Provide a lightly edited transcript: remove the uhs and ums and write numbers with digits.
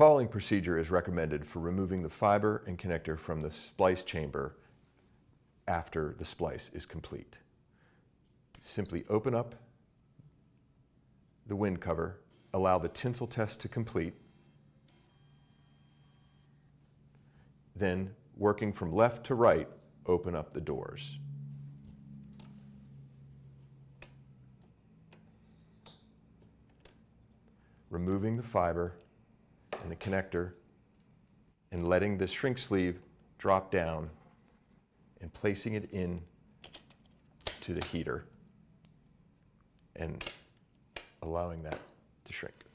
following procedure is recommended for removing the fiber and connector from the splice chamber after the splice is complete. Simply open up the wind cover, allow the tinsel test to complete, then working from left to right, open up the doors. Removing the fiber and the connector and letting the shrink sleeve drop down and placing it in to the heater and allowing that to shrink.